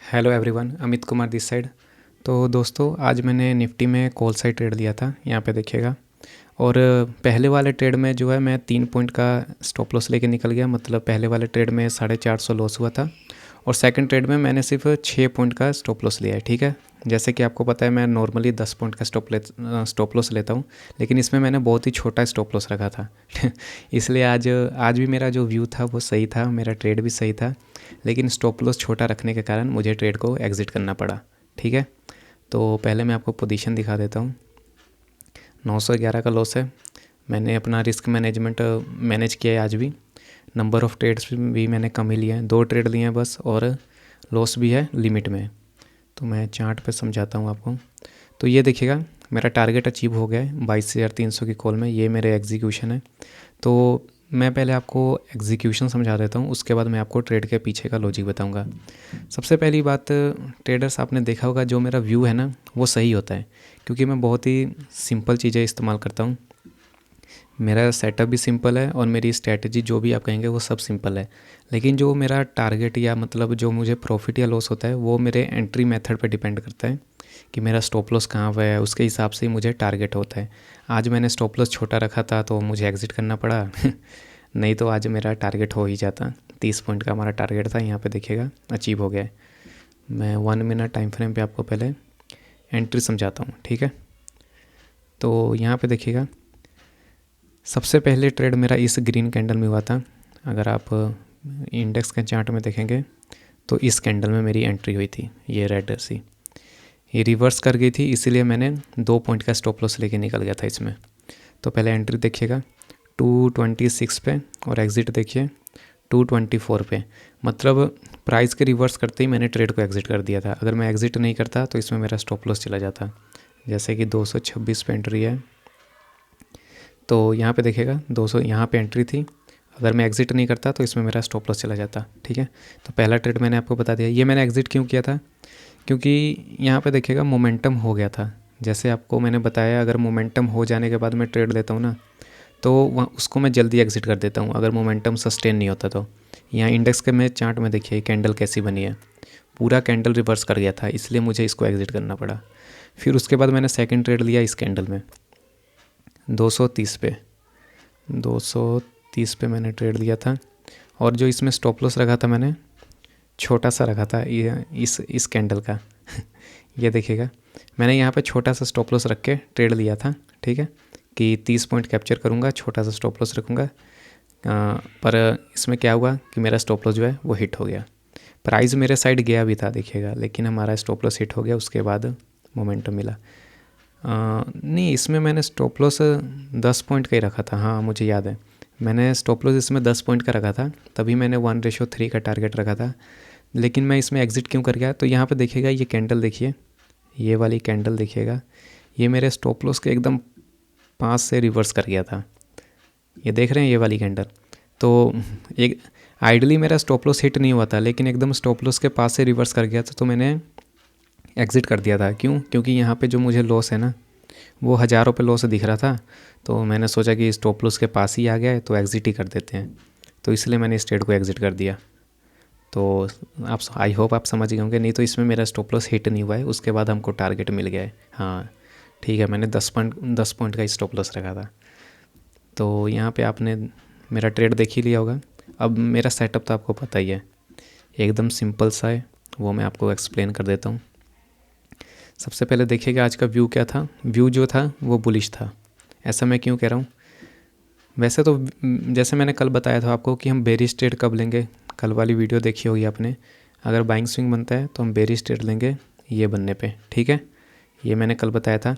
Hello everyone, Amit Kumar this side. तो दोस्तों, आज मैंने निफ्टी में कॉल साइड ट्रेड लिया था, यहाँ पे देखिएगा। और पहले वाले ट्रेड में जो है मैं 3 पॉइंट का स्टॉप लॉस लेके निकल गया। मतलब पहले वाले ट्रेड में 450 लॉस हुआ था और सेकंड ट्रेड में मैंने सिर्फ 6 पॉइंट का स्टॉप लॉस लिया है। ठीक है, जैसे कि आपको पता है मैं नॉर्मली 10 पॉइंट का स्टॉप लॉस लेता हूँ, लेकिन इसमें मैंने बहुत ही छोटा स्टॉप लॉस रखा था। इसलिए आज भी मेरा जो व्यू था वो सही था, मेरा ट्रेड भी सही था, लेकिन स्टॉप लॉस छोटा रखने के कारण मुझे ट्रेड को एग्ज़िट करना पड़ा। ठीक है, तो पहले मैं आपको पोजीशन दिखा देता हूँ। 911 का लॉस है। मैंने अपना रिस्क मैनेजमेंट मैनेज किया है आज भी। नंबर ऑफ़ ट्रेड्स भी मैंने कम ही लिए हैं, 2 ट्रेड लिए हैं बस, और लॉस भी है लिमिट में। तो मैं चार्ट पे समझाता हूँ आपको। तो ये देखिएगा, मेरा टारगेट अचीव हो गया है 22,300 की कॉल में। ये मेरे एग्जीक्यूशन है। तो मैं पहले आपको एग्जीक्यूशन समझा देता हूँ, उसके बाद मैं आपको ट्रेड के पीछे का लॉजिक बताऊँगा। सबसे पहली बात, ट्रेडर्स आपने देखा होगा जो मेरा व्यू है ना वो सही होता है, क्योंकि मैं बहुत ही सिंपल चीज़ें इस्तेमाल करता हूँ। मेरा सेटअप भी सिंपल है और मेरी स्ट्रैटेजी जो भी आप कहेंगे वो सब सिंपल है। लेकिन जो मेरा टारगेट या मतलब जो मुझे प्रॉफिट या लॉस होता है वो मेरे एंट्री मेथड पर डिपेंड करता है कि मेरा स्टॉप लॉस कहाँ पर है, उसके हिसाब से ही मुझे टारगेट होता है। आज मैंने स्टॉप लॉस छोटा रखा था तो मुझे एग्ज़िट करना पड़ा। नहीं तो आज मेरा टारगेट हो ही जाता। 30 पॉइंट का हमारा टारगेट था, यहाँ पे देखिएगा अचीव हो गया है। मैं 1 मिनट टाइम फ्रेम पे आपको पहले एंट्री समझाता हूँ। ठीक है, तो यहाँ पे देखिएगा, सबसे पहले ट्रेड मेरा इस ग्रीन कैंडल में हुआ था। अगर आप इंडेक्स के चार्ट में देखेंगे तो इस कैंडल में मेरी एंट्री हुई थी। ये रेड सी ये रिवर्स कर गई थी, इसीलिए मैंने 2 पॉइंट का स्टॉप लॉस लेके निकल गया था इसमें। तो पहले एंट्री देखिएगा 226 पे और एग्ज़िट देखिए 224 पे। मतलब प्राइस के रिवर्स करते ही मैंने ट्रेड को एग्ज़िट कर दिया था। अगर मैं एग्ज़िट नहीं करता तो इसमें मेरा स्टॉप लॉस चला जाता। जैसे कि 226 पे एंट्री है, तो यहाँ पे देखिएगा 200 यहाँ पे एंट्री थी। अगर मैं एग्ज़िट नहीं करता तो इसमें मेरा स्टॉप लॉस चला जाता। ठीक है, तो पहला ट्रेड मैंने आपको बता दिया। ये मैंने एग्ज़िट क्यों किया था, क्योंकि यहाँ पे देखिएगा मोमेंटम हो गया था। जैसे आपको मैंने बताया, अगर मोमेंटम हो जाने के बाद मैं ट्रेड लेता हूँ ना, तो वहाँ उसको मैं जल्दी एग्ज़िट कर देता हूँ अगर मोमेंटम सस्टेन नहीं होता तो। यहाँ इंडेक्स के में चार्ट में देखिए कैंडल कैसी बनी है, पूरा कैंडल रिवर्स कर गया था, इसलिए मुझे इसको एग्ज़िट करना पड़ा। फिर उसके बाद मैंने सेकंड ट्रेड लिया इस कैंडल में 230 पे। 230 पे मैंने ट्रेड लिया था, और जो इसमें स्टॉप लॉस रखा था मैंने छोटा सा रखा था, ये इस कैंडल का। ये देखिएगा, मैंने यहाँ पे छोटा सा स्टॉप लॉस रख के ट्रेड लिया था। ठीक है, कि 30 पॉइंट कैप्चर करूँगा, छोटा सा स्टॉप लॉस रखूँगा। पर इसमें क्या हुआ कि मेरा स्टॉप लॉस जो है वो हिट हो गया। प्राइस मेरे साइड गया भी था देखिएगा, लेकिन हमारा स्टॉप लॉस हिट हो गया। उसके बाद मोमेंटम मिला। नहीं, इसमें मैंने स्टॉप लॉस 10 पॉइंट का ही रखा था। हाँ, मुझे याद है, मैंने स्टॉप लॉस इसमें 10 पॉइंट का रखा था, तभी मैंने 1:3 का टारगेट रखा था। लेकिन मैं इसमें एग्ज़िट क्यों कर गया, तो यहाँ पे देखिएगा ये कैंडल देखिए, ये वाली कैंडल देखिएगा, ये मेरे स्टॉप लॉस के एकदम पास से रिवर्स कर गया था। ये देख रहे हैं ये वाली कैंडल। तो एक आइडली मेरा स्टॉप लॉस हिट नहीं हुआ था, लेकिन एकदम स्टॉप लॉस के पास से रिवर्स कर गया था, तो मैंने एग्ज़िट कर दिया था। क्यों? क्योंकि यहाँ पे जो मुझे लॉस है ना वो हज़ारों पे लॉस दिख रहा था, तो मैंने सोचा कि स्टॉप लॉस के पास ही आ गया है तो एग्ज़िट ही कर देते हैं। तो इसलिए मैंने इस ट्रेड को एग्ज़िट कर दिया। तो आप, आई होप आप समझ गए होंगे। नहीं तो इसमें मेरा स्टॉप लॉस हिट नहीं हुआ है, उसके बाद हमको टारगेट मिल गया है। हाँ ठीक है, मैंने 10 पॉइंट का स्टॉप लॉस रखा था। तो यहाँ पे आपने मेरा ट्रेड देख ही लिया होगा। अब मेरा सेटअप तो आपको पता ही है, एकदम सिंपल सा है, वो मैं आपको एक्सप्लेन कर देता हूँ। सबसे पहले देखिएगा आज का व्यू क्या था। व्यू जो था वो बुलिश था। ऐसा मैं क्यों कह रहा हूँ, वैसे तो जैसे मैंने कल बताया था आपको कि हम बेरिश ट्रेड कब लेंगे, कल वाली वीडियो देखी होगी आपने। अगर बाइंग स्विंग बनता है तो हम बेरिश ट्रेड लेंगे ये बनने पे। ठीक है, ये मैंने कल बताया था।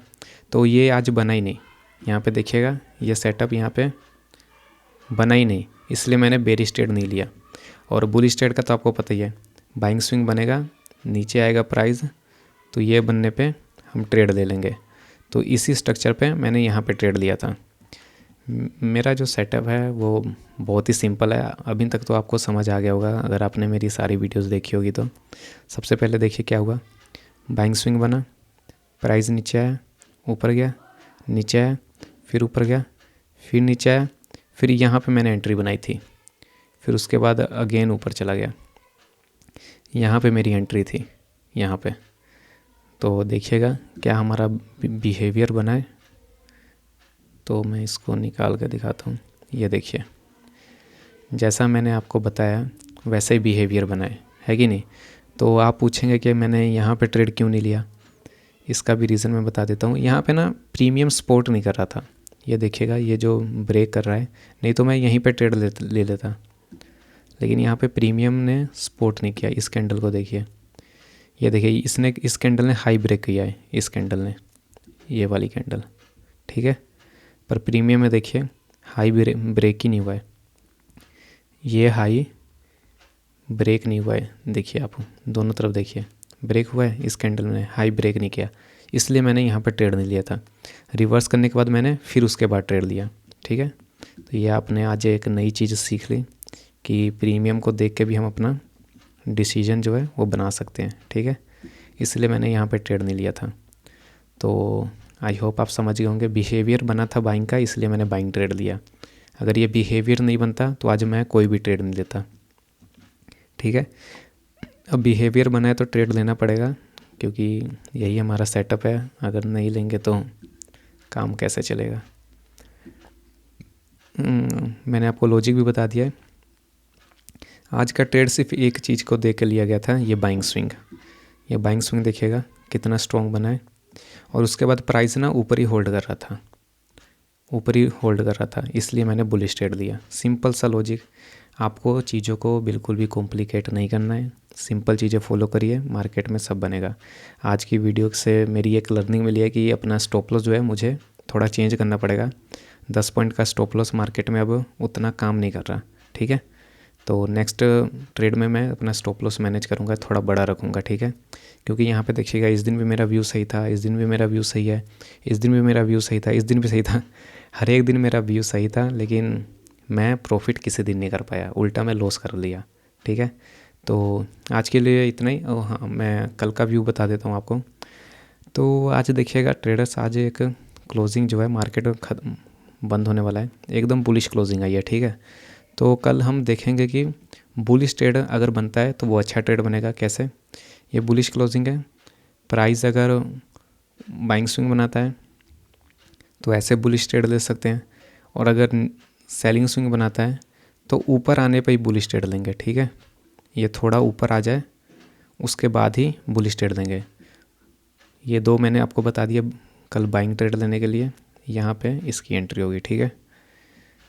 तो ये आज बना ही नहीं, यहाँ पे देखिएगा ये सेटअप यहाँ पे बना ही नहीं, इसलिए मैंने बेरिश ट्रेड नहीं लिया। और बुलिश ट्रेड का तो आपको पता ही है, बाइंग स्विंग बनेगा, नीचे आएगा प्राइस, तो ये बनने पे हम ट्रेड ले लेंगे। तो इसी स्ट्रक्चर पे मैंने यहाँ पे ट्रेड लिया था। मेरा जो सेटअप है वो बहुत ही सिंपल है। अभी तक तो आपको समझ आ गया होगा अगर आपने मेरी सारी वीडियोस देखी होगी तो। सबसे पहले देखिए क्या हुआ, बाइंग स्विंग बना, प्राइस नीचे आया, ऊपर गया, नीचे आया, फिर ऊपर गया, फिर नीचे आया, फिर यहाँ पे मैंने एंट्री बनाई थी, फिर उसके बाद अगेन ऊपर चला गया, यहाँ पे मेरी एंट्री थी। यहाँ पे। तो देखिएगा क्या हमारा बिहेवियर बना है। तो मैं इसको निकाल कर दिखाता हूँ। ये देखिए, जैसा मैंने आपको बताया वैसे ही बिहेवियर बना है कि नहीं। तो आप पूछेंगे कि मैंने यहाँ पे ट्रेड क्यों नहीं लिया, इसका भी रीज़न मैं बता देता हूँ। यहाँ पे ना प्रीमियम सपोर्ट नहीं कर रहा था। ये देखिएगा, ये जो ब्रेक कर रहा है, नहीं तो मैं यहीं पे ट्रेड ले लेता, लेकिन यहाँ पे प्रीमियम ने सपोर्ट नहीं किया। इस कैंडल को देखिए, ये देखिए, इस कैंडल ने हाई ब्रेक किया है, इस कैंडल ने, ये वाली कैंडल, ठीक है। पर प्रीमियम में देखिए हाई ब्रेक ही नहीं हुआ है, ये हाई ब्रेक नहीं हुआ है। देखिए आप दोनों तरफ देखिए, ब्रेक हुआ है, इस कैंडल में हाई ब्रेक नहीं किया, इसलिए मैंने यहाँ पर ट्रेड नहीं लिया था। रिवर्स करने के बाद मैंने फिर उसके बाद ट्रेड लिया, ठीक है। तो ये आपने आज एक नई चीज़ सीख ली कि प्रीमियम को देख के भी हम अपना डिसीजन जो है वो बना सकते हैं, ठीक है। इसलिए मैंने यहाँ पे ट्रेड नहीं लिया था। तो आई होप आप समझ गए होंगे, बिहेवियर बना था बाइंग का, इसलिए मैंने बाइंग ट्रेड लिया। अगर ये बिहेवियर नहीं बनता तो आज मैं कोई भी ट्रेड नहीं लेता, ठीक है। अब बिहेवियर बना है तो ट्रेड लेना पड़ेगा, क्योंकि यही हमारा सेटअप है। अगर नहीं लेंगे तो काम कैसे चलेगा। मैंने आपको लॉजिक भी बता दिया है। आज का ट्रेड सिर्फ एक चीज़ को देख के लिया गया था, ये बाइंग स्विंग। ये बाइंग स्विंग देखिएगा कितना स्ट्रॉन्ग बना है, और उसके बाद प्राइस ना ऊपर ही होल्ड कर रहा था, ऊपर ही होल्ड कर रहा था, इसलिए मैंने बुलिश ट्रेड लिया। सिंपल सा लॉजिक। आपको चीज़ों को बिल्कुल भी कॉम्प्लिकेट नहीं करना है, सिंपल चीज़ें फॉलो करिए, मार्केट में सब बनेगा। आज की वीडियो से मेरी एक लर्निंग मिली है कि अपना स्टॉप लॉस जो है मुझे थोड़ा चेंज करना पड़ेगा। 10 पॉइंट का स्टॉप लॉस मार्केट में अब उतना काम नहीं कर रहा, ठीक है। तो नेक्स्ट ट्रेड में मैं अपना स्टॉप लॉस मैनेज करूँगा, थोड़ा बड़ा रखूँगा, ठीक है। क्योंकि यहाँ पे देखिएगा, इस दिन भी मेरा व्यू सही था, इस दिन भी मेरा व्यू सही है, इस दिन भी मेरा व्यू सही था, इस दिन भी सही था, हर एक दिन मेरा व्यू सही था, लेकिन मैं प्रॉफिट किसी दिन नहीं कर पाया, उल्टा मैं लॉस कर लिया, ठीक है। तो आज के लिए इतना ही। हाँ, मैं कल का व्यू बता देता हूँ आपको। तो आज देखिएगा ट्रेडर्स, आज एक क्लोजिंग जो है मार्केट खत्म बंद होने वाला है, एकदम बुलिश क्लोजिंग आई है, ठीक है। तो कल हम देखेंगे कि बुलिश ट्रेड अगर बनता है तो वो अच्छा ट्रेड बनेगा कैसे। ये बुलिश क्लोजिंग है, प्राइस अगर बाइंग स्विंग बनाता है तो ऐसे बुलिश ट्रेड ले सकते हैं, और अगर सेलिंग स्विंग बनाता है तो ऊपर आने पे ही बुलिश ट्रेड लेंगे, ठीक है। ये थोड़ा ऊपर आ जाए उसके बाद ही बुलिश ट्रेड लेंगे। ये दो मैंने आपको बता दिया कल बाइंग ट्रेड लेने के लिए, यहाँ पे इसकी एंट्री होगी, ठीक है।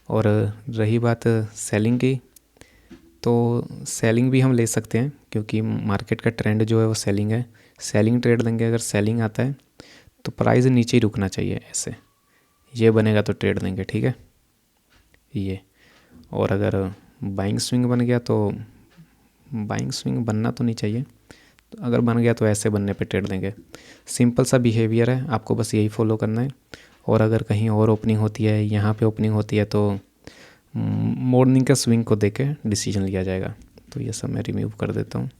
और रही बात सेलिंग की, तो सेलिंग भी हम ले सकते हैं, क्योंकि मार्केट का ट्रेंड जो है वो सेलिंग है। सेलिंग ट्रेड लेंगे, अगर सेलिंग आता है तो प्राइस नीचे ही रुकना चाहिए, ऐसे ये बनेगा तो ट्रेड लेंगे, ठीक है ये। और अगर बाइंग स्विंग बन गया तो, बाइंग स्विंग बनना तो नहीं चाहिए, तो अगर बन गया तो ऐसे बनने पे ट्रेड लेंगे। सिंपल सा बिहेवियर है, आपको बस यही फॉलो करना है। और अगर कहीं और ओपनिंग होती है, यहाँ पे ओपनिंग होती है, तो मॉर्निंग का स्विंग को देख के डिसीजन लिया जाएगा। तो ये सब मैं रिमूव कर देता हूँ।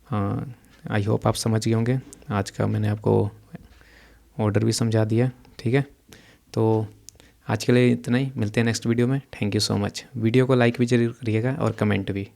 हाँ, आई होप आप समझ गए होंगे। आज का मैंने आपको ऑर्डर भी समझा दिया, ठीक है। तो आज के लिए इतना ही, मिलते हैं नेक्स्ट वीडियो में। Thank you so much. Video को लाइक भी जरूर करिएगा और कमेंट भी।